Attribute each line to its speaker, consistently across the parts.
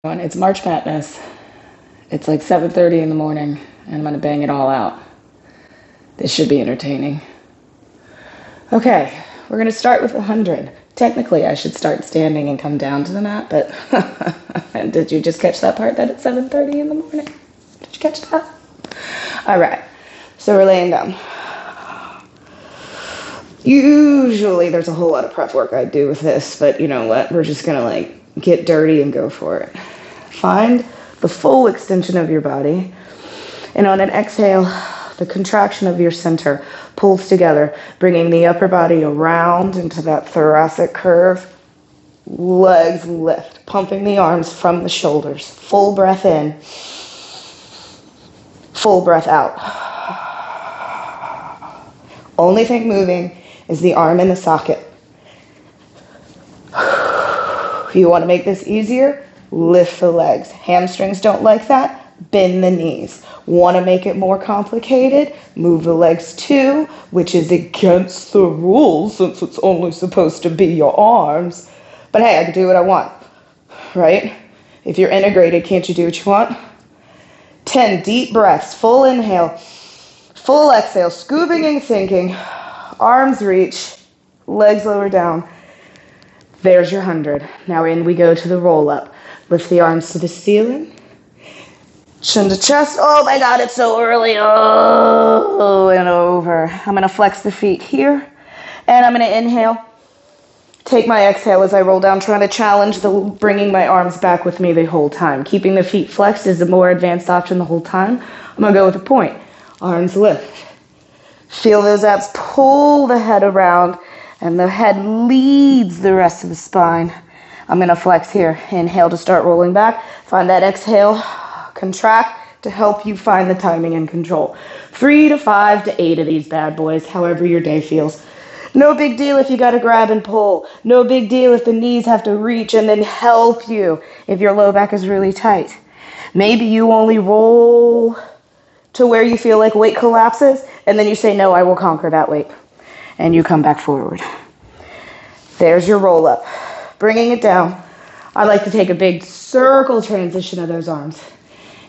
Speaker 1: It's March Madness. It's like 7:30 in the morning, and I'm going to bang it all out. This should be entertaining. Okay, we're going to start with 100. Technically, I should start standing and come down to the mat, but did you just catch that part that it's 7:30 in the morning? Did you catch that? All right, so we're laying down. Usually there's a whole lot of prep work I do with this, but you know what? We're just going to get dirty and go for it. Find the full extension of your body, and on an exhale, the contraction of your center pulls together, bringing the upper body around into that thoracic curve. Legs lift, pumping the arms from the shoulders. Full breath in, full breath out. Only thing moving is the arm in the socket. If you want to make this easier, lift the legs. Hamstrings don't like that. Bend the knees. Want to make it more complicated? Move the legs too, which is against the rules since it's only supposed to be your arms. But hey, I can do what I want, right? If you're integrated, can't you do what you want? 10 deep breaths, full inhale, full exhale, scooping and sinking. Arms reach, legs lower down. There's your 100. Now in we go to the roll up. Lift the arms to the ceiling. Chin to chest. Oh my God, it's so early. Oh, and over. I'm going to flex the feet here. And I'm going to inhale. Take my exhale as I roll down, trying to challenge bringing my arms back with me the whole time. Keeping the feet flexed is the more advanced option the whole time. I'm going to go with a point. Arms lift. Feel those abs pull the head around, and the head leads the rest of the spine. I'm going to flex here. Inhale to start rolling back. Find that exhale. Contract to help you find the timing and control. 3 to 5 to 8 of these bad boys, however your day feels. No big deal if you got to grab and pull. No big deal if the knees have to reach and then help you if your low back is really tight. Maybe you only roll to where you feel like weight collapses, and then you say, no, I will conquer that weight. And you come back forward. There's your roll up. Bringing it down. I like to take a big circle transition of those arms.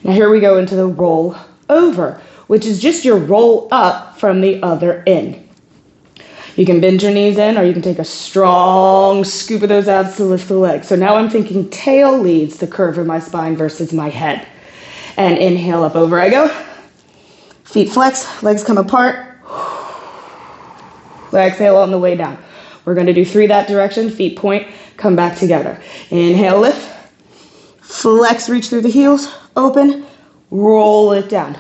Speaker 1: Now here we go into the roll over, which is just your roll up from the other end. You can bend your knees in, or you can take a strong scoop of those abs to lift the legs. So now I'm thinking tail leads the curve of my spine versus my head. And inhale, up over I go. Feet flex, legs come apart. Exhale on the way down. We're going to do 3 that direction. Feet point, come back together. Inhale, lift. Flex, reach through the heels. Open, roll it down.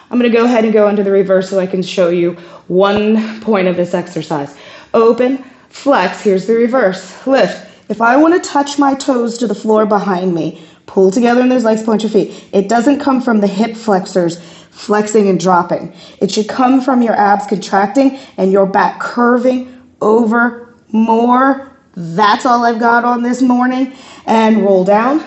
Speaker 1: I'm going to go ahead and go into the reverse so I can show you one point of this exercise. Open, flex. Here's the reverse. Lift. If I want to touch my toes to the floor behind me, pull together in those legs, point your feet. It doesn't come from the hip flexors flexing and dropping. It should come from your abs contracting and your back curving over more. That's all I've got on this morning. And roll down.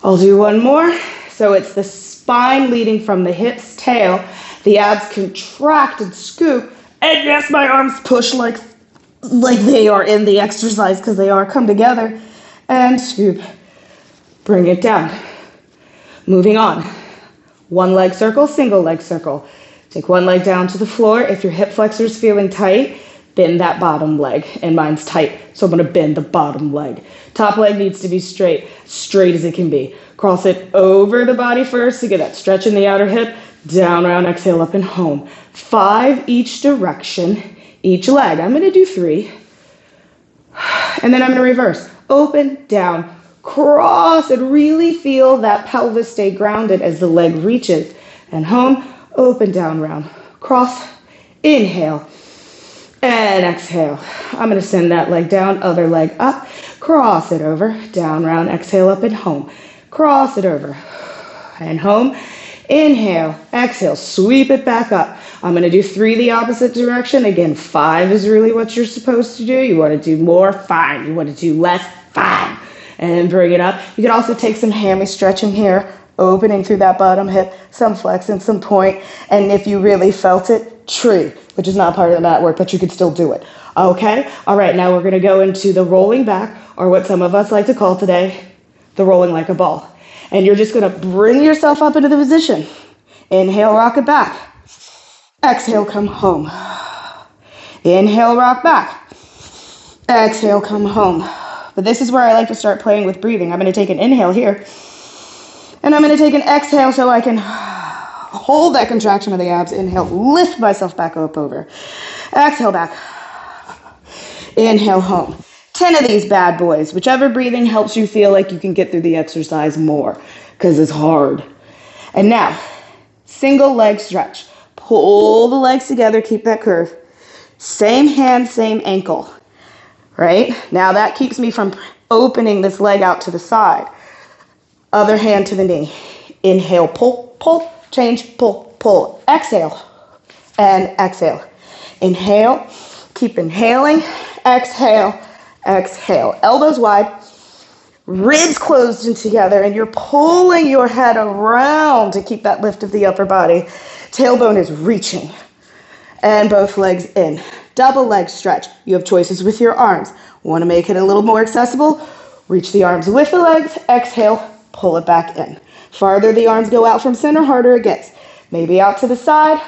Speaker 1: I'll do one more. So it's the spine leading from the hips, tail. The abs contract and scoop. And yes, my arms push like they are in the exercise because they are. Come together and scoop. Bring it down. Moving on. One leg circle, single leg circle. Take one leg down to the floor. If your hip flexor is feeling tight, bend that bottom leg. And mine's tight, so I'm going to bend the bottom leg. Top leg needs to be straight as it can be. Cross it over the body first to get that stretch in the outer hip. Down, round, exhale, up and home. 5 each direction, each leg. I'm going to do 3. And then I'm going to reverse. Open, down, cross, and really feel that pelvis stay grounded as the leg reaches. And home, open, down, round, cross, inhale, and exhale. I'm going to send that leg down, other leg up, cross it over, down, round, exhale, up and home. Cross it over and home. Inhale, exhale, sweep it back up. I'm going to do 3 the opposite direction. Again, 5 is really what you're supposed to do. You want to do more, fine. You want to do less, fine. And bring it up. You can also take some hammy stretching here, opening through that bottom hip, some flex and some point. And if you really felt it, tree, which is not part of the mat work, but you could still do it. Okay? All right, now we're going to go into the rolling back, or what some of us like to call today, the rolling like a ball. And you're just going to bring yourself up into the position. Inhale, rock it back. Exhale, come home. Inhale, rock back. Exhale, come home. But this is where I like to start playing with breathing. I'm going to take an inhale here. And I'm going to take an exhale so I can hold that contraction of the abs. Inhale, lift myself back up over. Exhale back. Inhale, home. 10 of these bad boys. Whichever breathing helps you feel like you can get through the exercise more, because it's hard. And now, single leg stretch. Pull the legs together, keep that curve. Same hand, same ankle. Right? Now that keeps me from opening this leg out to the side. Other hand to the knee. Inhale, pull, pull, change, pull, pull. Exhale, and exhale. Inhale, keep inhaling. Exhale, exhale. Elbows wide, ribs closed in together, and you're pulling your head around to keep that lift of the upper body. Tailbone is reaching, and both legs in. Double leg stretch. You have choices with your arms. Want to make it a little more accessible? Reach the arms with the legs. Exhale, pull it back in. Farther the arms go out from center, harder it gets. Maybe out to the side,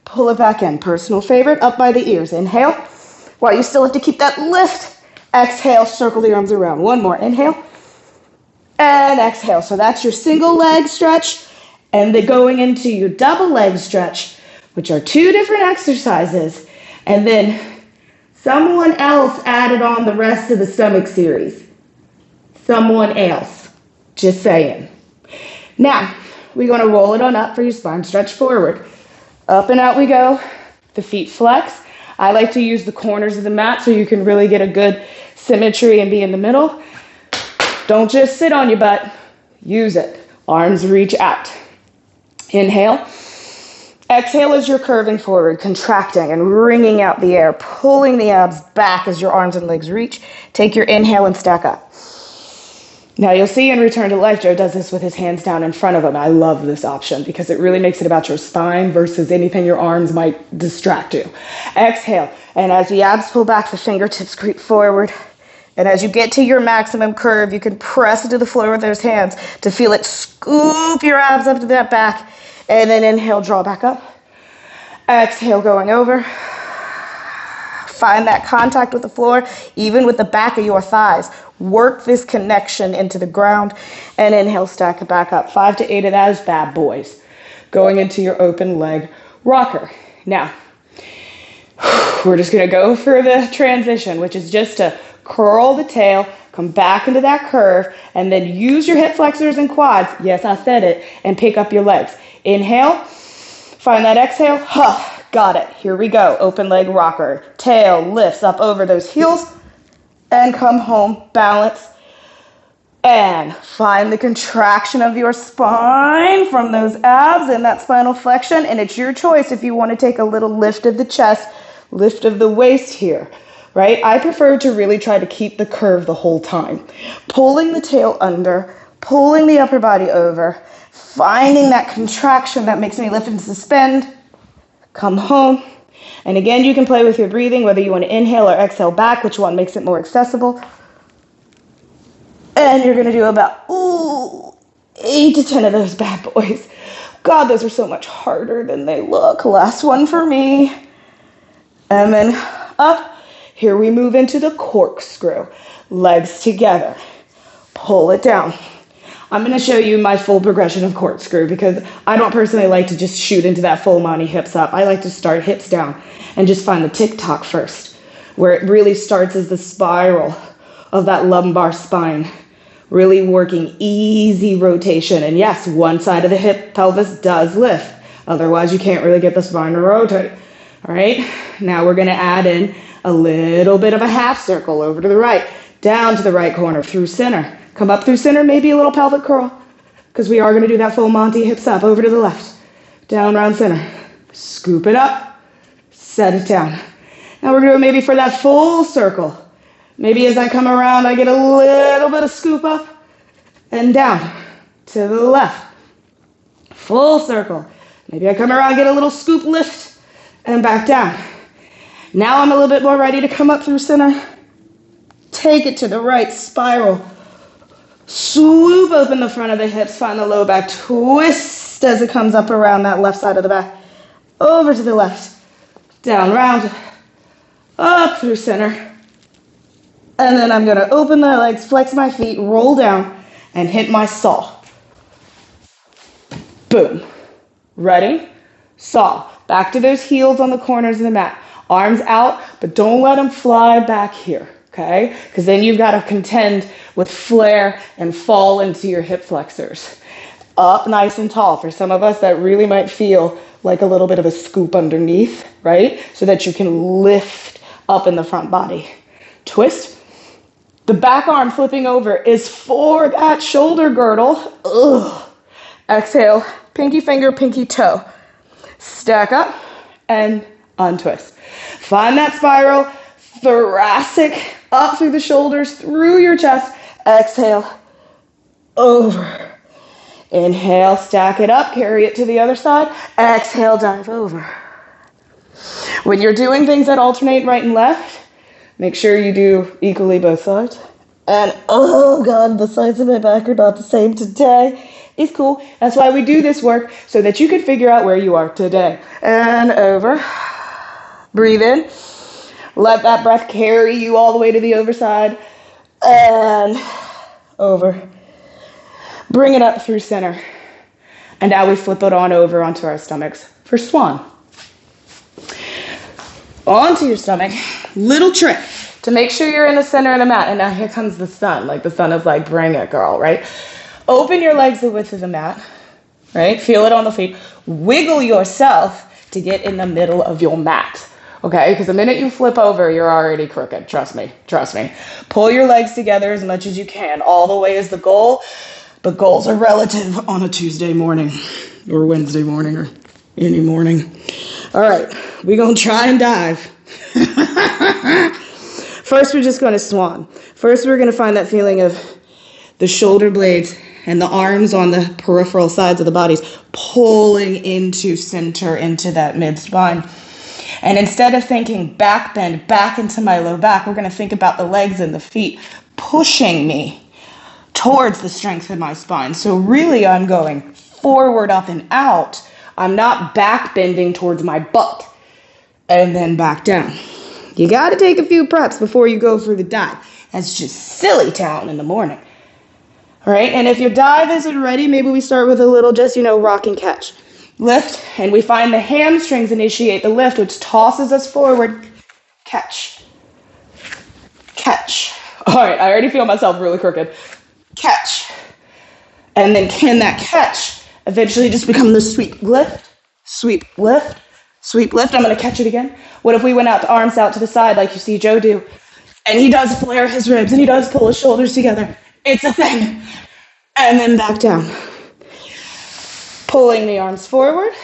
Speaker 1: pull it back in. Personal favorite, up by the ears. Inhale, while you still have to keep that lift. Exhale, circle the arms around. One more, inhale, and exhale. So that's your single leg stretch, and then going into your double leg stretch, which are two different exercises, and then someone else added on the rest of the stomach series. Someone else. Just saying. Now, we're going to roll it on up for your spine stretch forward. Up and out we go. The feet flex. I like to use the corners of the mat so you can really get a good symmetry and be in the middle. Don't just sit on your butt. Use it. Arms reach out. Inhale. Exhale as you're curving forward, contracting and wringing out the air, pulling the abs back as your arms and legs reach. Take your inhale and stack up. Now you'll see in Return to Life, Joe does this with his hands down in front of him. I love this option because it really makes it about your spine versus anything your arms might distract you. Exhale, and as the abs pull back, the fingertips creep forward. And as you get to your maximum curve, you can press into the floor with those hands to feel it scoop your abs up to that back. And then inhale, draw back up. Exhale, going over. Find that contact with the floor, even with the back of your thighs. Work this connection into the ground. And inhale, stack it back up. 5 to 8 of those bad boys. Going into your open leg rocker. Now, we're just going to go for the transition, which is just to curl the tail, come back into that curve, and then use your hip flexors and quads. Yes, I said it. And pick up your legs. Inhale. Find that exhale. Got it. Here we go. Open leg rocker. Tail lifts up over those heels. And come home. Balance. And find the contraction of your spine from those abs and that spinal flexion. And it's your choice if you want to take a little lift of the chest, lift of the waist here. Right? I prefer to really try to keep the curve the whole time. Pulling the tail under, pulling the upper body over, finding that contraction that makes me lift and suspend. Come home. And again, you can play with your breathing, whether you want to inhale or exhale back, which one makes it more accessible. And you're going to do about 8 to 10 of those bad boys. God, those are so much harder than they look. Last one for me. And then up. Here we move into the corkscrew. Legs together. Pull it down. I'm going to show you my full progression of corkscrew because I don't personally like to just shoot into that full Monty hips up. I like to start hips down and just find the tick-tock first, where it really starts as the spiral of that lumbar spine, really working easy rotation. And yes, one side of the hip pelvis does lift. Otherwise, you can't really get the spine to rotate. All right, now we're going to add in a little bit of a half circle over to the right, down to the right corner, through center. Come up through center, maybe a little pelvic curl, because we are going to do that full Monty hips up, over to the left, down around center. Scoop it up, set it down. Now we're going to go maybe for that full circle. Maybe as I come around, I get a little bit of scoop up and down to the left. Full circle. Maybe I come around, get a little scoop lift and back down. Now I'm a little bit more ready to come up through center. Take it to the right, spiral. Swoop open the front of the hips, find the low back, twist as it comes up around that left side of the back. Over to the left, down, round, up through center. And then I'm gonna open the legs, flex my feet, roll down, and hit my saw. Boom. Ready? Saw. Back to those heels on the corners of the mat. Arms out, but don't let them fly back here, okay? Because then you've got to contend with flare and fall into your hip flexors. Up nice and tall. For some of us, that really might feel like a little bit of a scoop underneath, right? So that you can lift up in the front body. Twist. The back arm flipping over is for that shoulder girdle. Ugh. Exhale, pinky finger, pinky toe. Stack up and untwist. Find that spiral, thoracic, up through the shoulders, through your chest. Exhale, over. Inhale, stack it up, carry it to the other side. Exhale, dive over. When you're doing things that alternate right and left, make sure you do equally both sides. And oh God, the sides of my back are not the same today. It's cool. That's why we do this work, so that you can figure out where you are today. And over. Breathe in. Let that breath carry you all the way to the overside. And over. Bring it up through center. And now we flip it on over onto our stomachs for swan. Onto your stomach. Little trick to make sure you're in the center of the mat. And now here comes the sun. Like the sun is like, bring it, girl, right? Open your legs the width of the mat, right? Feel it on the feet. Wiggle yourself to get in the middle of your mat, okay? Because the minute you flip over, you're already crooked. Trust me, trust me. Pull your legs together as much as you can. All the way is the goal, but goals are relative on a Tuesday morning or Wednesday morning or any morning. All right, we're going to try and dive. First, we're just going to swan. First, we're going to find that feeling of the shoulder blades and the arms on the peripheral sides of the bodies pulling into center, into that mid-spine. And instead of thinking back bend, back into my low back, we're going to think about the legs and the feet pushing me towards the strength of my spine. So really I'm going forward, up, and out. I'm not back bending towards my butt and then back down. You got to take a few preps before you go for the dive. That's just silly town in the morning. All right, and if your dive isn't ready, maybe we start with a little just, rock and catch. Lift, and we find the hamstrings initiate the lift, which tosses us forward. Catch. Catch. All right, I already feel myself really crooked. Catch. And then can that catch eventually just become the sweep lift, sweep lift, sweep lift? I'm going to catch it again. What if we went out, arms out to the side like you see Joe do, and he does flare his ribs, and he does pull his shoulders together. It's a thing. And then back down. Pulling the arms forward.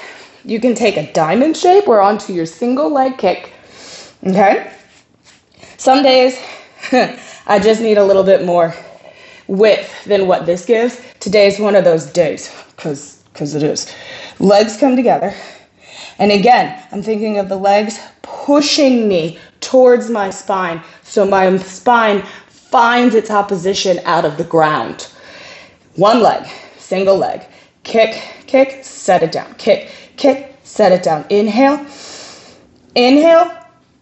Speaker 1: You can take a diamond shape or onto your single leg kick. Okay? Some days, I just need a little bit more width than what this gives. Today's one of those days, because it is. Legs come together. And again, I'm thinking of the legs pushing me towards my spine, so my spine finds its opposition out of the ground. One leg, single leg. Kick, kick, set it down. Kick, kick, set it down. Inhale, inhale,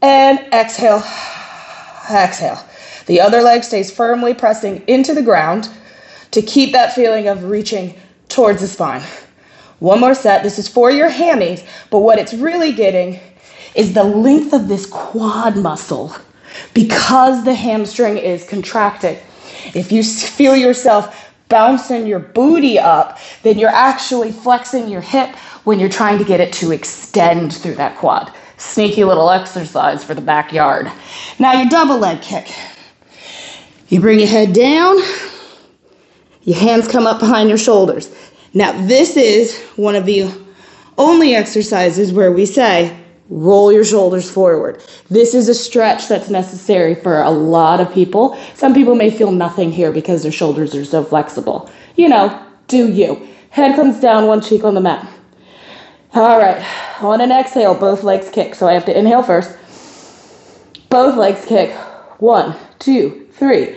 Speaker 1: and exhale, exhale. The other leg stays firmly pressing into the ground to keep that feeling of reaching towards the spine. One more set. This is for your hammies, but what it's really getting is the length of this quad muscle because the hamstring is contracting. If you feel yourself bouncing your booty up, then you're actually flexing your hip when you're trying to get it to extend through that quad. Sneaky little exercise for the backyard. Now your double leg kick. You bring your head down, your hands come up behind your shoulders. Now this is one of the only exercises where we say, roll your shoulders forward. This is a stretch that's necessary for a lot of people. Some people may feel nothing here because their shoulders are so flexible. Do you. Head comes down, one cheek on the mat. All right, on an exhale, both legs kick. So I have to inhale first. Both legs kick. 1, 2, 3.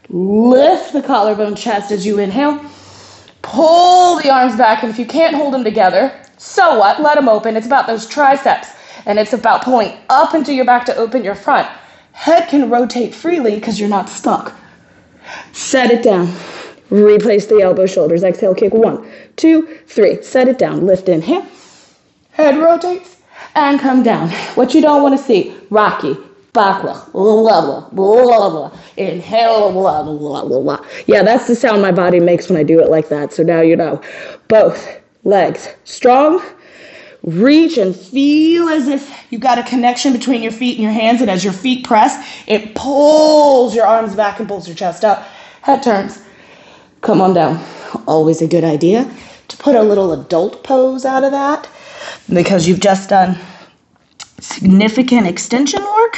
Speaker 1: Lift the collarbone chest as you inhale. Pull the arms back, and if you can't hold them together, so what? Let them open. It's about those triceps, and it's about pulling up into your back to open your front. Head can rotate freely because you're not stuck. Set it down. Replace the elbow, shoulders. Exhale, kick 1, 2, 3. Set it down. Lift, inhale. Head rotates and come down. What you don't want to see, rocky, backward, blah, blah, blah, blah. Inhale, blah, blah, blah, blah. Yeah, that's the sound my body makes when I do it like that. So now you know. Both legs strong. Reach and feel as if you've got a connection between your feet and your hands, and as your feet press, it pulls your arms back and pulls your chest up. Head turns. Come on down. Always a good idea to put a little adult pose out of that, because you've just done significant extension work.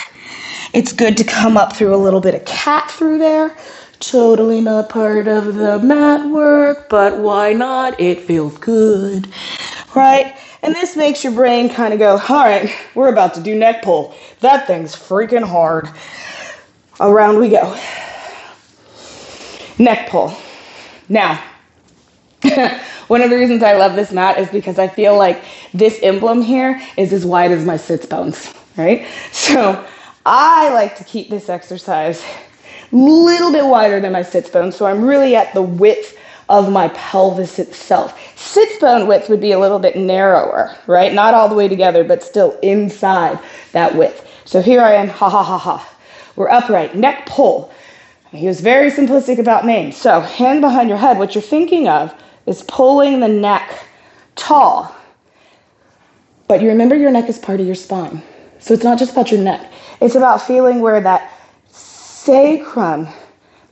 Speaker 1: It's good to come up through a little bit of cat through there. Totally not part of the mat work, but why not? It feels good, right? And this makes your brain kind of go, all right, we're about to do neck pull. That thing's freaking hard. Around we go. Neck pull. Now, one of the reasons I love this mat is because I feel like this emblem here is as wide as my sits bones, right? So I like to keep this exercise a little bit wider than my sits bones, so I'm really at the width of my pelvis itself. Sits bone width would be a little bit narrower, right? Not all the way together, but still inside that width. So here I am, ha ha ha ha. We're upright, neck pull. He was very simplistic about names. So hand behind your head, what you're thinking of is pulling the neck tall. But you remember your neck is part of your spine. So it's not just about your neck. It's about feeling where that sacrum,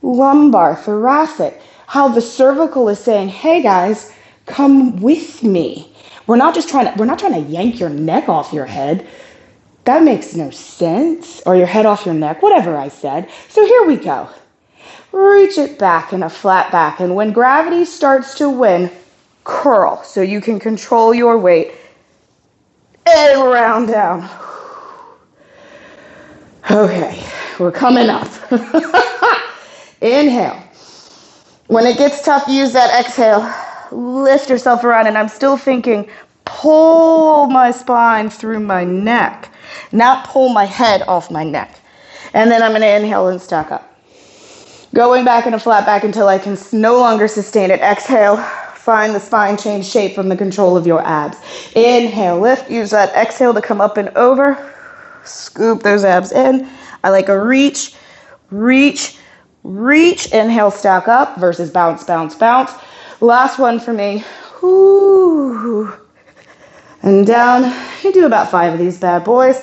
Speaker 1: lumbar, thoracic, how the cervical is saying, hey guys, come with me. We're not trying to yank your neck off your head. That makes no sense. Or your head off your neck, whatever I said. So here we go. Reach it back in a flat back. And when gravity starts to win, curl so you can control your weight. And round down. Okay, we're coming up. Inhale. When it gets tough, use that exhale. Lift yourself around, and I'm still thinking, pull my spine through my neck, not pull my head off my neck. And then I'm going to inhale and stack up. Going back in a flat back until I can no longer sustain it. Exhale, find the spine change shape from the control of your abs. Inhale, lift, use that exhale to come up and over. Scoop those abs in. I like a reach, reach, reach. Inhale, stack up versus bounce, bounce, bounce. Last one for me. Ooh. And down. You do about 5 of these bad boys.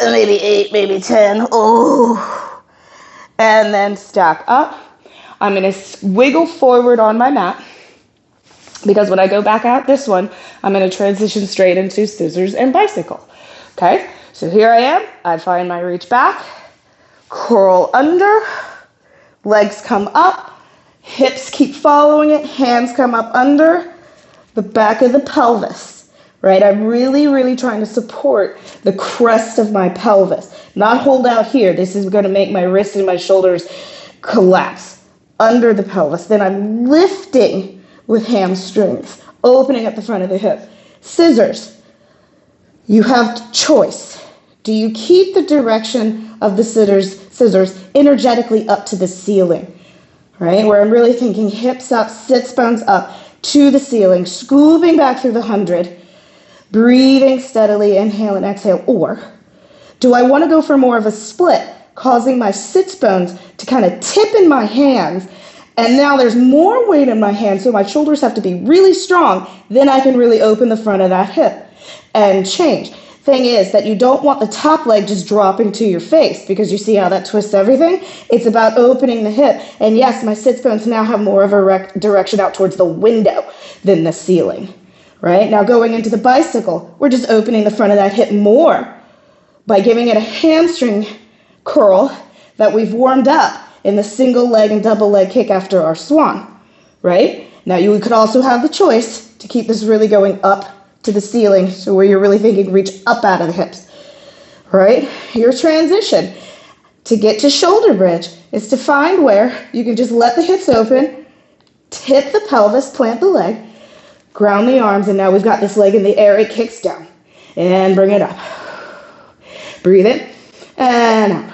Speaker 1: Maybe 8, maybe 10. Oh. And then stack up. I'm going to wiggle forward on my mat, because when I go back out this one, I'm going to transition straight into scissors and bicycle. Okay? So here I am. I find my reach back. Curl under. Legs come up. Hips keep following it. Hands come up under the back of the pelvis. Right? I'm really, really trying to support the crest of my pelvis. Not hold out here. This is going to make my wrists and my shoulders collapse under the pelvis. Then I'm lifting with hamstrings, opening at the front of the hip. Scissors. You have choice. Do you keep the direction of the scissors energetically up to the ceiling? Right? Where I'm really thinking hips up, sits bones up to the ceiling, scooping back through the 100, breathing steadily, inhale and exhale. Or do I want to go for more of a split, causing my sits bones to kind of tip in my hands, and now there's more weight in my hands, so my shoulders have to be really strong, then I can really open the front of that hip and change. Thing is that you don't want the top leg just dropping to your face, because you see how that twists everything? It's about opening the hip. And yes, my sits bones now have more of a direction out towards the window than the ceiling. Right? Now going into the bicycle, we're just opening the front of that hip more by giving it a hamstring curl that we've warmed up in the single leg and double leg kick after our swan. Right? Now you could also have the choice to keep this really going up to the ceiling, so where you're really thinking reach up out of the hips, right? Your transition. to get to shoulder bridge is to find where you can just let the hips open, tip the pelvis, plant the leg, ground the arms, and now we've got this leg in the air. It kicks down. And bring it up. Breathe in and out.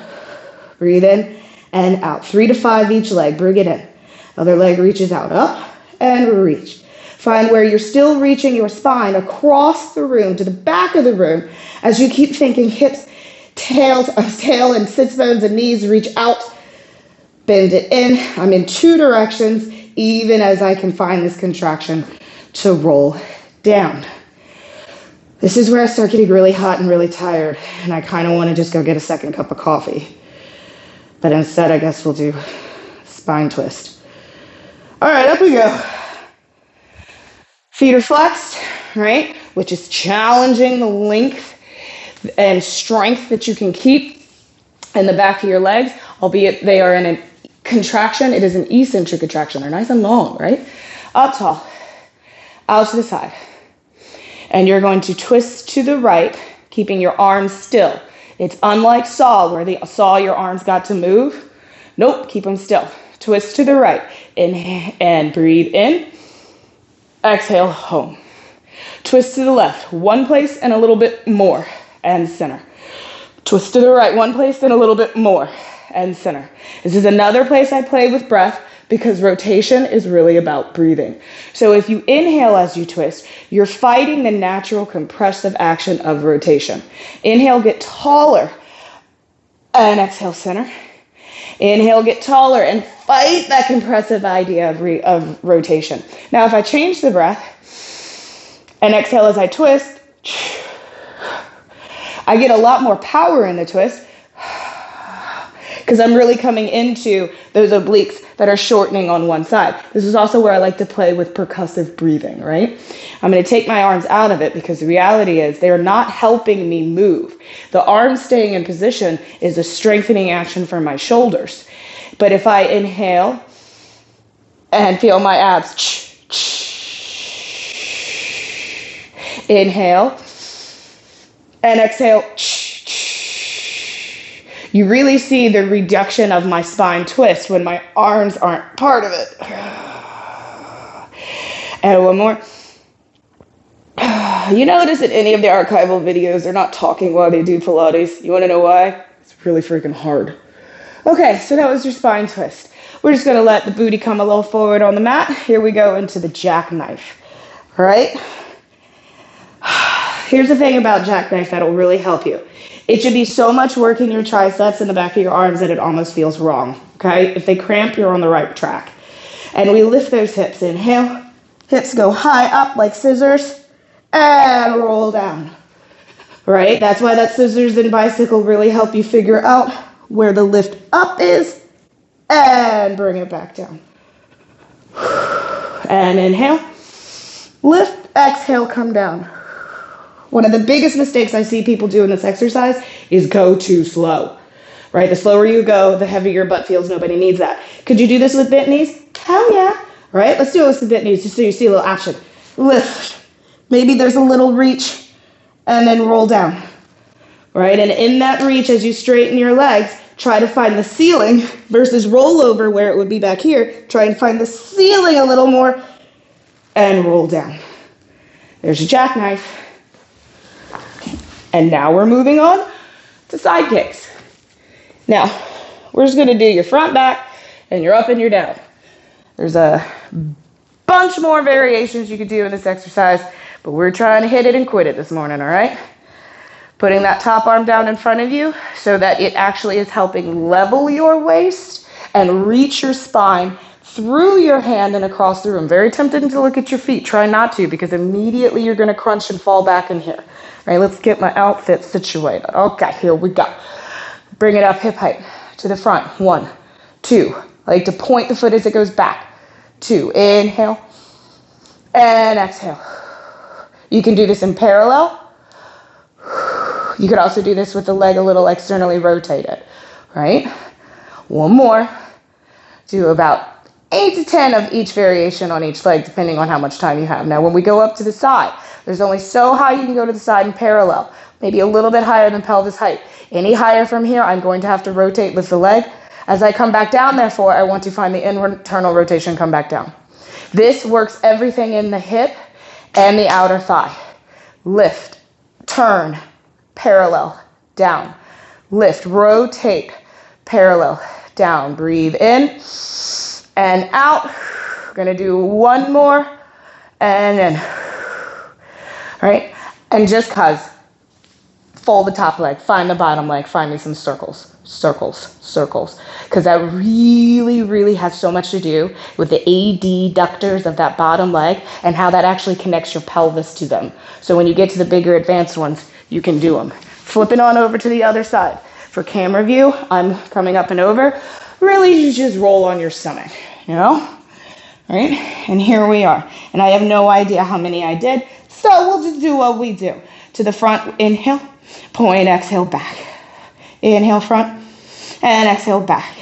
Speaker 1: Breathe in and out. 3 to 5 each leg. Bring it in. Other leg reaches out. Up and reach. Find where you're still reaching your spine across the room to the back of the room as you keep thinking hips, tail and sits bones and knees reach out. Bend it in. I'm in 2 directions, even as I can find this contraction to roll down. This is where I start getting really hot and really tired, and I kind of want to just go get a second cup of coffee. But instead, I guess we'll do spine twist. All right, up we go. Feet are flexed, right? Which is challenging the length and strength that you can keep in the back of your legs, albeit they are in a contraction. It is an eccentric contraction. They're nice and long, right? Up tall, out to the side. And you're going to twist to the right, keeping your arms still. It's unlike saw, where the saw your arms got to move. Nope, keep them still. Twist to the right. Inhale and breathe in. Exhale, home. Twist to the left, one place and a little bit more, and center. Twist to the right, one place and a little bit more, and center. This is another place I play with breath, because rotation is really about breathing. So if you inhale as you twist, you're fighting the natural compressive action of rotation. Inhale, get taller, and exhale, center. Inhale, get taller, and fight that compressive idea of rotation. Now, if I change the breath, and exhale as I twist, I get a lot more power in the twist, because I'm really coming into those obliques that are shortening on one side. This is also where I like to play with percussive breathing, right? I'm going to take my arms out of it, because the reality is they're not helping me move. The arms staying in position is a strengthening action for my shoulders. But if I inhale and feel my abs, inhale and exhale, you really see the reduction of my spine twist when my arms aren't part of it. And one more. You notice in any of the archival videos, they're not talking while they do Pilates. You want to know why? It's really freaking hard. Okay, so that was your spine twist. We're just going to let the booty come a little forward on the mat. Here we go into the jackknife. All right? Here's the thing about jackknife that'll really help you. It should be so much work in your triceps and the back of your arms that it almost feels wrong, okay? If they cramp, you're on the right track. And we lift those hips. Inhale. Hips go high up like scissors. And roll down, right? That's why that scissors and bicycle really help you figure out where the lift up is. And bring it back down. And inhale. Lift, exhale, come down. One of the biggest mistakes I see people do in this exercise is go too slow, right? The slower you go, the heavier your butt feels. Nobody needs that. Could you do this with bent knees? Hell yeah, right? Let's do it with some bent knees just so you see a little action. Lift. Maybe there's a little reach and then roll down, right? And in that reach, as you straighten your legs, try to find the ceiling versus roll over where it would be back here. Try and find the ceiling a little more and roll down. There's your jackknife. And now we're moving on to side kicks. Now, we're just going to do your front, back, and your up and your down. There's a bunch more variations you could do in this exercise, but we're trying to hit it and quit it this morning, all right? Putting that top arm down in front of you so that it actually is helping level your waist and reach your spine through your hand and across the room. Very tempting to look at your feet. Try not to, because immediately you're going to crunch and fall back in here. All right, let's get my outfit situated. Okay, here we go. Bring it up hip height to the front. 1, 2. I like to point the foot as it goes back. 2. Inhale and exhale. You can do this in parallel. You could also do this with the leg a little externally rotated, right? One more. Do about 8 to 10 of each variation on each leg, depending on how much time you have. Now, when we go up to the side, there's only so high you can go to the side in parallel, maybe a little bit higher than pelvis height. Any higher from here, I'm going to have to rotate with the leg. As I come back down, therefore, I want to find the internal rotation, come back down. This works everything in the hip and the outer thigh. Lift, turn, parallel, down. Lift, rotate, parallel, down. Breathe in and out. We're going to do one more and then. All right? And just cause, fold the top leg, find the bottom leg, find me some circles. Circles. Because that really, really has so much to do with the adductors of that bottom leg and how that actually connects your pelvis to them. So when you get to the bigger advanced ones, you can do them. Flipping on over to the other side. For camera view, I'm coming up and over. Really, you just roll on your stomach, you know? All right? And here we are. And I have no idea how many I did, so we'll just do what we do. To the front, inhale, point, exhale, back. Inhale, front, and exhale, back.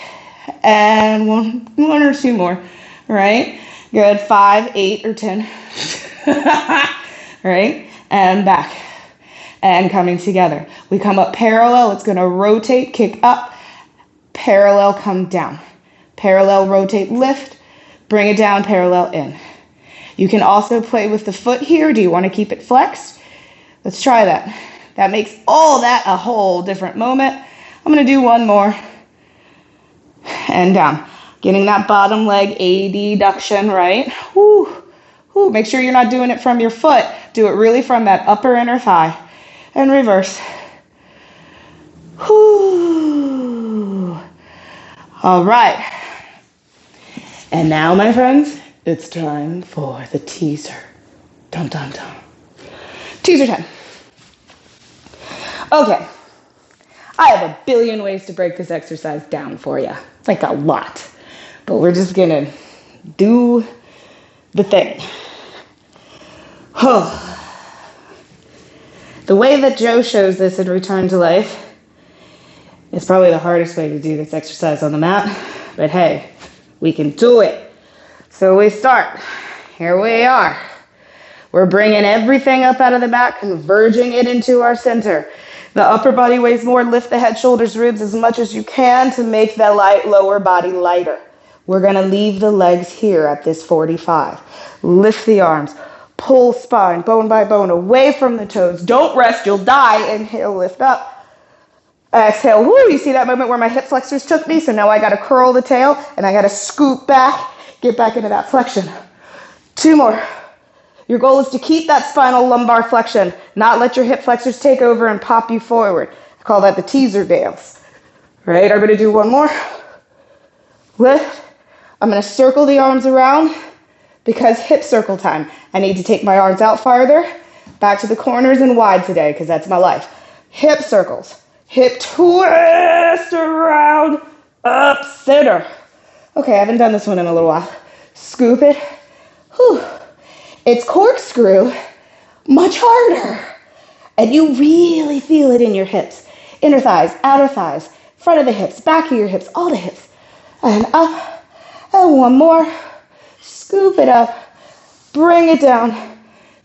Speaker 1: And one or two more, right? Good, 5, 8, or 10. Right? And back. And coming together. We come up parallel. It's going to rotate, kick up. Parallel, come down. Parallel, rotate, lift. Bring it down, parallel, in. You can also play with the foot here. Do you want to keep it flexed? Let's try that. That makes all that a whole different moment. I'm going to do one more. And down. Getting that bottom leg adduction, right? Woo. Woo. Make sure you're not doing it from your foot. Do it really from that upper inner thigh. And reverse. Woo. All right. And now, my friends, it's time for the teaser. Dum, dum, dum. Teaser time. Okay. I have a billion ways to break this exercise down for you. It's like a lot. But we're just going to do the thing. Oh. The way that Joe shows this in Return to Life is probably the hardest way to do this exercise on the mat. But hey, we can do it. So we start. Here we are. We're bringing everything up out of the back, converging it into our center. The upper body weighs more. Lift the head, shoulders, ribs as much as you can to make the lower body lighter. We're going to leave the legs here at this 45. Lift the arms. Pull spine, bone by bone, away from the toes. Don't rest, you'll die. Inhale, lift up. Exhale, woo, you see that moment where my hip flexors took me? So now I got to curl the tail and I got to scoop back, get back into that flexion. 2 more. Your goal is to keep that spinal lumbar flexion, not let your hip flexors take over and pop you forward. I call that the teaser dance. Right, I'm going to do one more. Lift. I'm going to circle the arms around because hip circle time. I need to take my arms out farther, back to the corners and wide today because that's my life. Hip circles. Hip twist around, up, center. Okay, I haven't done this one in a little while. Scoop it. Whew. It's corkscrew, much harder. And you really feel it in your hips. Inner thighs, outer thighs, front of the hips, back of your hips, all the hips. And up, and one more. Scoop it up, bring it down.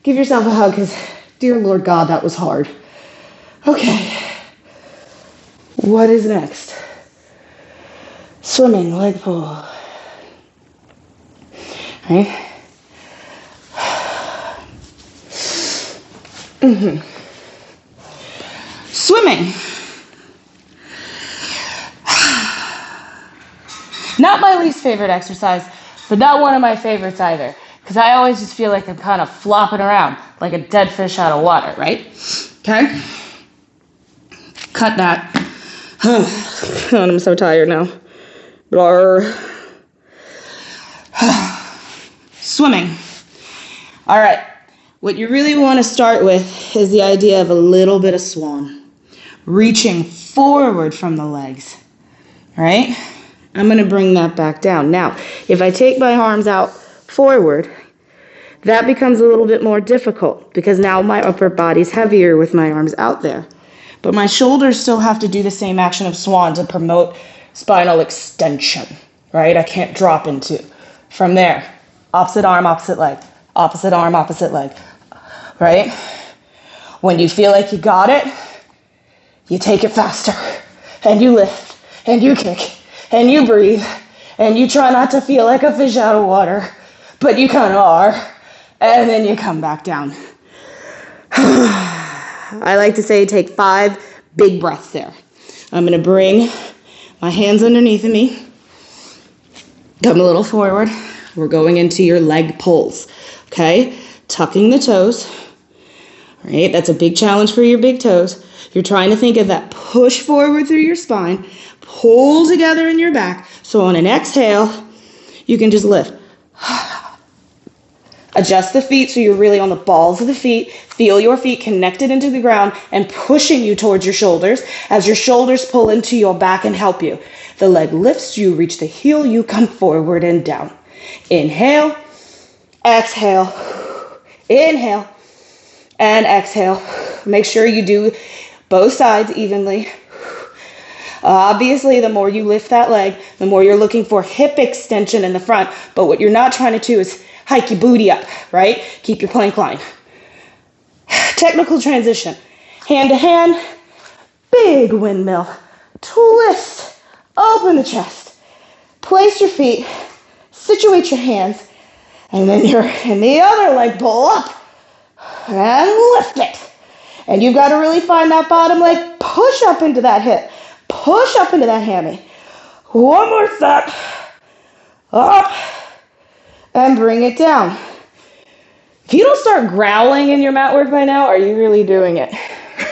Speaker 1: Give yourself a hug because, dear Lord God, that was hard. Okay. What is next? Swimming, leg pull. All right. Swimming. Not my least favorite exercise, but not one of my favorites either. Because I always just feel like I'm kind of flopping around like a dead fish out of water, right? Okay? Cut that. God, I'm so tired now. Blar. Swimming. All right. What you really want to start with is the idea of a little bit of swan. Reaching forward from the legs. All right? I'm going to bring that back down. Now, if I take my arms out forward, that becomes a little bit more difficult because now my upper body's heavier with my arms out there. But my shoulders still have to do the same action of swan to promote spinal extension, right? I can't drop into From there, opposite arm, opposite leg, opposite arm, opposite leg, right? When you feel like you got it, you take it faster, and you lift, and you kick, and you breathe, and you try not to feel like a fish out of water, but you kind of are, and then you come back down. I like to say take 5 big breaths there. I'm going to bring my hands underneath of me, come a little forward. We're going into your leg pulls, okay? Tucking the toes, right? That's a big challenge for your big toes. You're trying to think of that push forward through your spine, pull together in your back. So on an exhale, you can just lift. Adjust the feet so you're really on the balls of the feet. Feel your feet connected into the ground and pushing you towards your shoulders as your shoulders pull into your back and help you. The leg lifts, you reach the heel, you come forward and down. Inhale, exhale, inhale, and exhale. Make sure you do both sides evenly. Obviously, the more you lift that leg, the more you're looking for hip extension in the front. But what you're not trying to do is hike your booty up, right? Keep your plank line. Technical transition. Hand to hand, big windmill. Twist, open the chest. Place your feet, situate your hands, and then you're in the other leg, pull up and lift it. And you've got to really find that bottom leg, push up into that hip, push up into that hammy. One more step, up, and bring it down. If you don't start growling in your mat work by now, are you really doing it?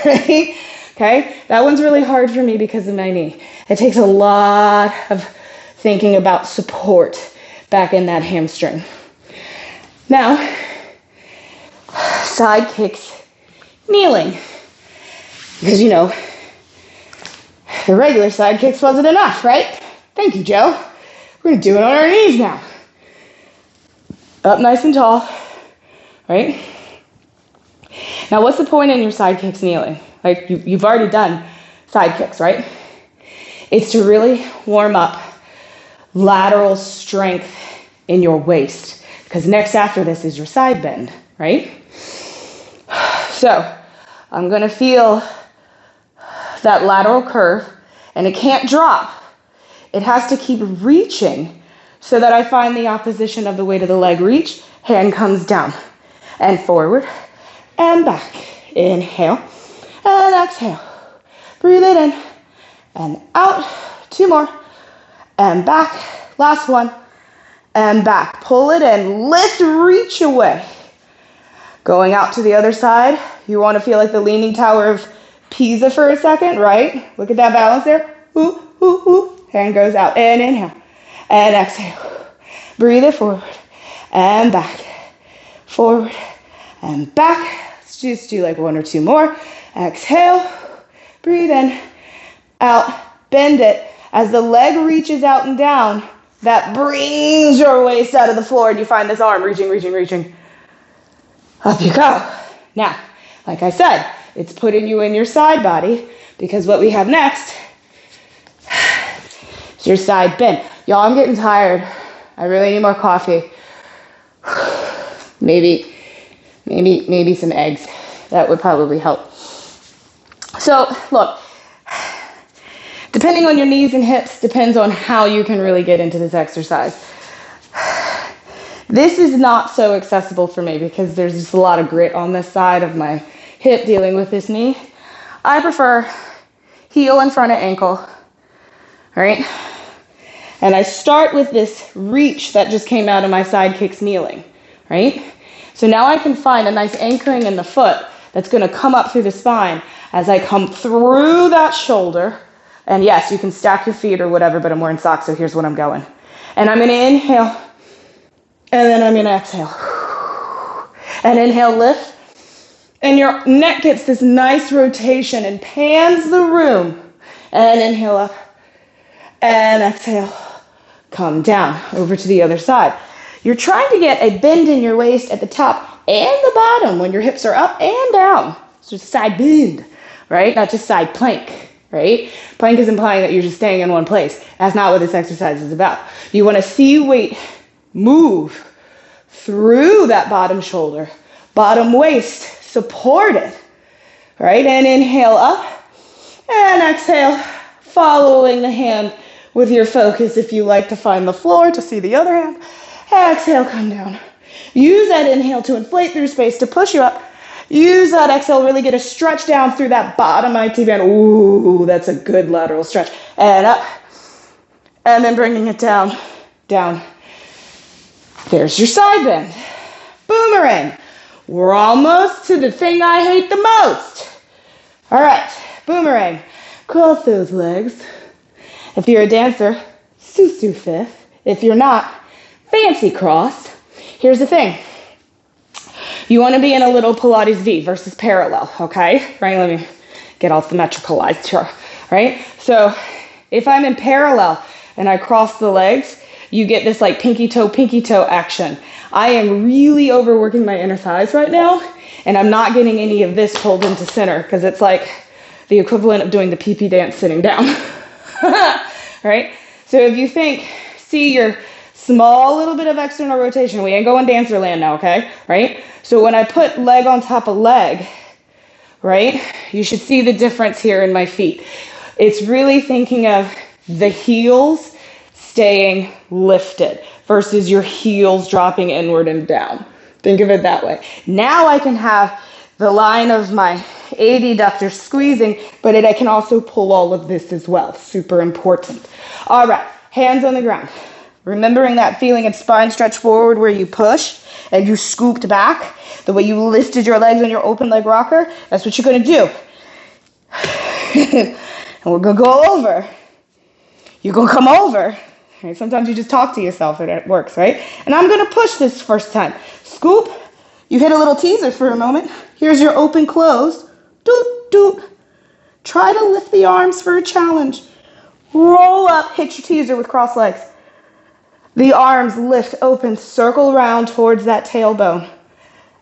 Speaker 1: Right? Okay? That one's really hard for me because of my knee. It takes a lot of thinking about support back in that hamstring. Now, side kicks, kneeling. Because, the regular side kicks wasn't enough, right? Thank you, Joe. We're going to do it on our knees now. Up nice and tall, right? Now, what's the point in your side kicks kneeling? Like, you've already done side kicks, right? It's to really warm up lateral strength in your waist. Because next after this is your side bend, right? So, I'm going to feel that lateral curve, and it can't drop. It has to keep reaching so that I find the opposition of the weight of the leg reach. Hand comes down and forward and back. Inhale and exhale. Breathe it in and out. 2 more and back. Last one and back. Pull it in. Lift, reach away. Going out to the other side. You want to feel like the Leaning Tower of Pisa for a second, right? Look at that balance there. Ooh, ooh, ooh. Hand goes out and inhale. And exhale. Breathe it forward and back. Forward and back. Let's just do like 1 or 2 more. Exhale. Breathe in. Out. Bend it. As the leg reaches out and down, that brings your waist out of the floor and you find this arm reaching, reaching, reaching. Up you go. Now, like I said, it's putting you in your side body because what we have next is your side bend. Y'all, I'm getting tired. I really need more coffee. Maybe some eggs. That would probably help. So, look, depending on your knees and hips, depends on how you can really get into this exercise. This is not so accessible for me because there's just a lot of grit on this side of my hip dealing with this knee. I prefer heel in front of ankle, all right? And I start with this reach that just came out of my side kicks kneeling, right? So now I can find a nice anchoring in the foot that's going to come up through the spine as I come through that shoulder. And yes, you can stack your feet or whatever, but I'm wearing socks, so here's what I'm going. And I'm going to inhale, and then I'm going to exhale. And inhale, lift. And your neck gets this nice rotation and pans the room. And inhale up. And exhale. Come down over to the other side. You're trying to get a bend in your waist at the top and the bottom when your hips are up and down. So just side bend, right? Not just side plank, right? Plank is implying that you're just staying in one place. That's not what this exercise is about. You want to see weight Move through that bottom shoulder, bottom waist supported, right? And inhale up and exhale, following the hand with your focus if you like to find the floor to see the other hand. Exhale, come down. Use that inhale to inflate through space to push you up. Use that exhale, really get a stretch down through that bottom IT band. Ooh, that's a good lateral stretch. And up. And then bringing it down, down. There's your side bend. Boomerang. We're almost to the thing I hate the most. All right, boomerang. Cross those legs. If you're a dancer, Susu fifth. If you're not, fancy cross. Here's the thing. You want to be in a little Pilates V versus parallel, okay? Right, let me get all symmetricalized here, right? So if I'm in parallel and I cross the legs, you get this like pinky toe action. I am really overworking my inner thighs right now, and I'm not getting any of this pulled into center because it's like the equivalent of doing the pee-pee dance sitting down, right? So if you see your small little bit of external rotation. We ain't going dancer land now, okay? Right? So when I put leg on top of leg, right, you should see the difference here in my feet. It's really thinking of the heels staying lifted versus your heels dropping inward and down. Think of it that way. Now I can have the line of my adductor squeezing, but I can also pull all of this as well. Super important. All right, hands on the ground. Remembering that feeling of spine stretch forward where you push and you scooped back, the way you lifted your legs on your open leg rocker, that's what you're going to do. And we're going to go over. You're going to come over. Right? Sometimes you just talk to yourself and it works, right? And I'm going to push this first time. Scoop. You hit a little teaser for a moment. Here's your open close. Doot, doot. Try to lift the arms for a challenge. Roll up, hit your teaser with cross legs. The arms lift open, circle around towards that tailbone.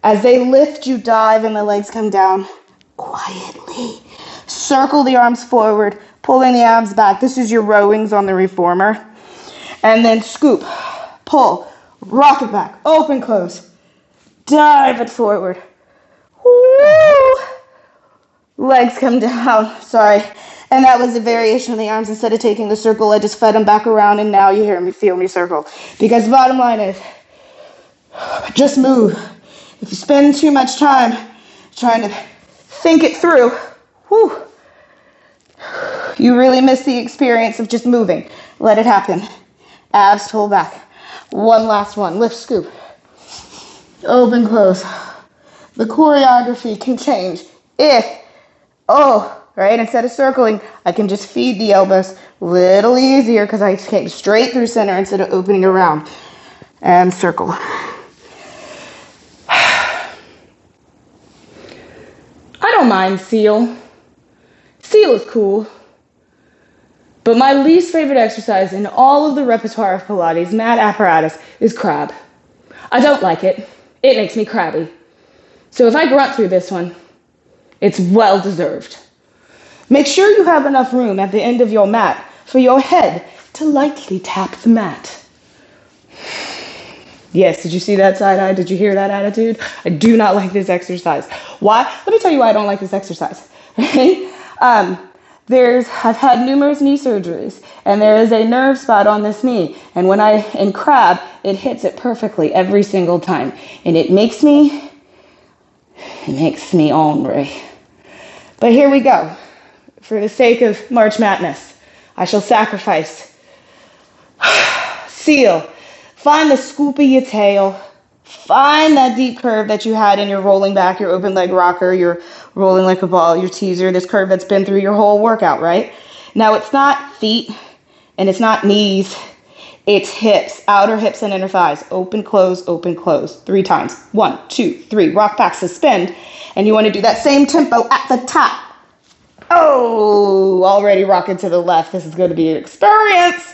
Speaker 1: As they lift, you dive and the legs come down quietly. Circle the arms forward, pulling the abs back. This is your rowings on the reformer. And then scoop, pull, rock it back, open, close. Dive it forward. Woo! Legs come down, sorry. And that was a variation of the arms. Instead of taking the circle, I just fed them back around, and now you feel me circle. Because bottom line is, just move. If you spend too much time trying to think it through, whew, you really miss the experience of just moving. Let it happen. Abs pull back. One last one. Lift, scoop. Open, close. The choreography can change if, right, instead of circling, I can just feed the elbows a little easier because I came straight through center instead of opening around. And circle. I don't mind seal. Seal is cool. But my least favorite exercise in all of the repertoire of Pilates, mat apparatus, is crab. I don't like it. It makes me crabby. So if I grunt through this one, it's well deserved. Make sure you have enough room at the end of your mat for your head to lightly tap the mat. Yes, did you see that side eye? Did you hear that attitude? I do not like this exercise. Why? Let me tell you why I don't like this exercise. Right? I've had numerous knee surgeries, and there is a nerve spot on this knee. And when in crab, it hits it perfectly every single time. And it makes me ornery. But here we go. For the sake of March Madness, I shall sacrifice. Seal. Find the scoop of your tail. Find that deep curve that you had in your rolling back, your open leg rocker, your rolling like a ball, your teaser, this curve that's been through your whole workout, right? Now, it's not feet and it's not knees. It's hips, outer hips and inner thighs. Open, close, 3 times. 1, 2, 3. Rock back, suspend. And you want to do that same tempo at the top. Oh, already rocking to the left. This is going to be an experience.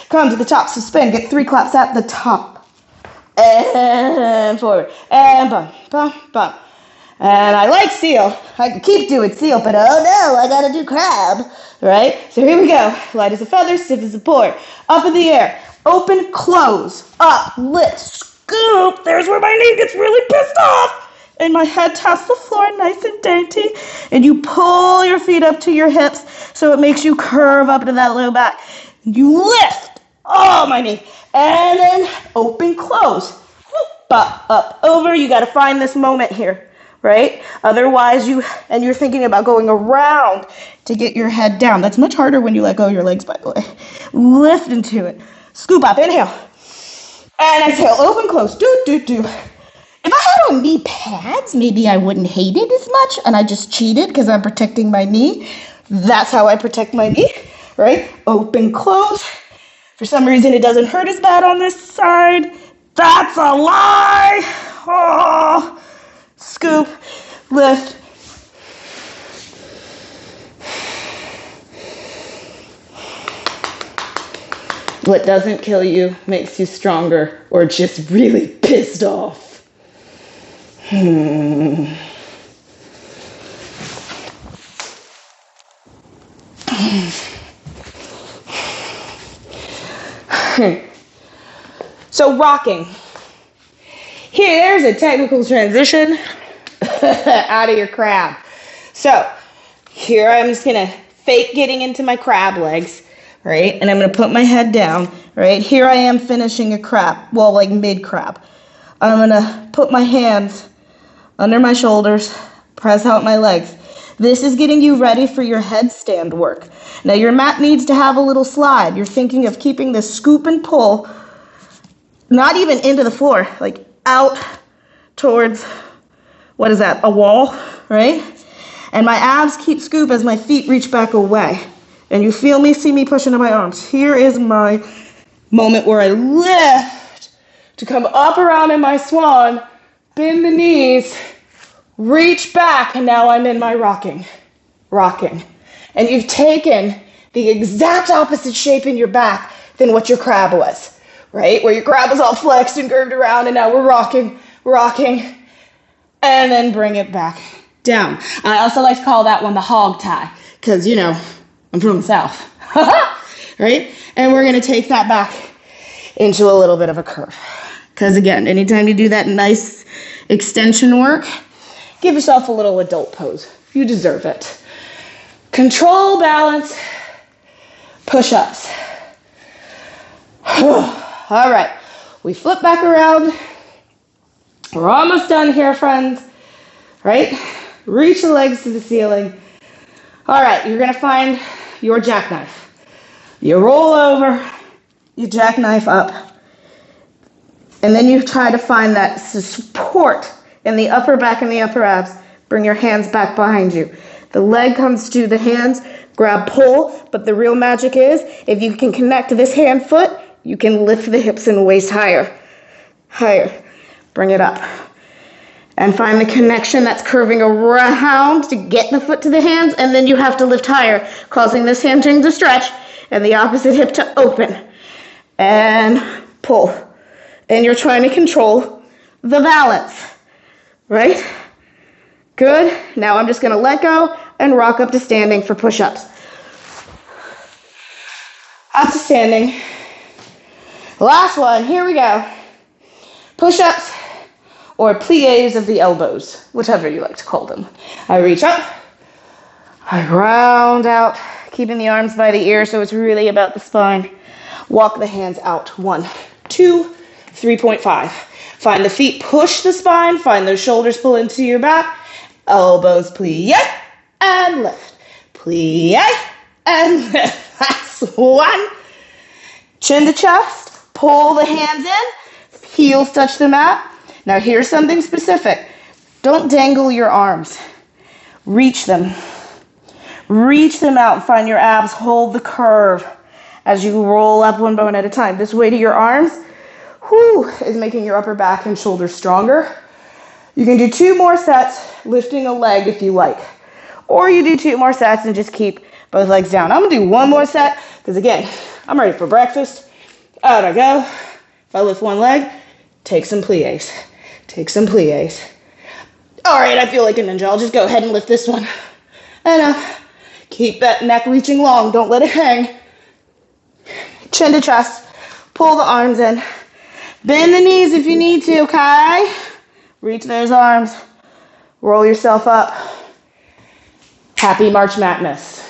Speaker 1: Come to the top, suspend. Get 3 claps at the top. And forward. And bump, bump, bump. And I like seal. I could keep doing seal, but oh no, I gotta do crab, right? So here we go. Light as a feather, stiff as a board. Up in the air. Open, close, up, lift, scoop. There's where my knee gets really pissed off. And my head taps the floor nice and dainty. And you pull your feet up to your hips so it makes you curve up to that low back. You lift. Oh, my knee. And then open, close. Up, over. You got to find this moment here, right? Otherwise, you're thinking about going around to get your head down. That's much harder when you let go of your legs, by the way. Lift into it. Scoop up. Inhale. And exhale. Open, close. Do. If I had on knee pads, maybe I wouldn't hate it as much, and I just cheated because I'm protecting my knee. That's how I protect my knee, right? Open, close. For some reason, it doesn't hurt as bad on this side. That's a lie. Oh. Scoop, lift. What doesn't kill you makes you stronger or just really pissed off. So rocking. Here's a technical transition out of your crab. So here I'm just going to fake getting into my crab legs, right? And I'm going to put my head down, right? Here I am finishing a crab, well, like mid-crab. I'm going to put my hands under my shoulders, press out my legs. This is getting you ready for your headstand work. Now your mat needs to have a little slide. You're thinking of keeping this scoop and pull, not even into the floor, like out towards, what is that, a wall, right? And my abs keep scoop as my feet reach back away. And you see me pushing up my arms. Here is my moment where I lift to come up around in my swan, bend the knees, reach back, and now I'm in my rocking. And you've taken the exact opposite shape in your back than what your crab was, right? Where your crab was all flexed and curved around, and now we're rocking, and then bring it back down. I also like to call that one the hog tie, because, I'm from the South, right? And we're going to take that back into a little bit of a curve. Because again, anytime you do that nice extension work, give yourself a little adult pose. You deserve it. Control, balance, push-ups. All right, we flip back around. We're almost done here, friends, right? Reach the legs to the ceiling. All right, you're going to find your jackknife. You roll over, you jackknife up. And then you try to find that support in the upper back and the upper abs. Bring your hands back behind you. The leg comes to the hands, grab, pull, but the real magic is if you can connect this hand foot, you can lift the hips and the waist higher. Bring it up. And find the connection that's curving around to get the foot to the hands, and then you have to lift higher, causing this hamstring to stretch and the opposite hip to open. And pull. And you're trying to control the balance, right? Good. Now I'm just going to let go and rock up to standing for push-ups. Up to standing. Last one. Here we go. Push-ups or plies of the elbows, whichever you like to call them. I reach up. I round out, keeping the arms by the ear so it's really about the spine. Walk the hands out. 1, 2, 3.5. Find the feet push the spine. Find those shoulders pull into your back. Elbows plie and lift. Plie and lift. That's 1. Chin to chest. Pull the hands in. Heels touch the mat. Now here's something specific. Don't dangle your arms. Reach them. Reach them out and find your abs. Hold the curve as you roll up one bone at a time. This weight of your arms is making your upper back and shoulders stronger. You can do 2 more sets, lifting a leg if you like. Or you do 2 more sets and just keep both legs down. I'm going to do 1 more set because, again, I'm ready for breakfast. Out I go. If I lift 1 leg, take some plies. Take some plies. All right, I feel like a ninja. I'll just go ahead and lift this one. And up. Keep that neck reaching long. Don't let it hang. Chin to chest. Pull the arms in. Bend the knees if you need to, okay? Reach those arms. Roll yourself up. Happy March Madness.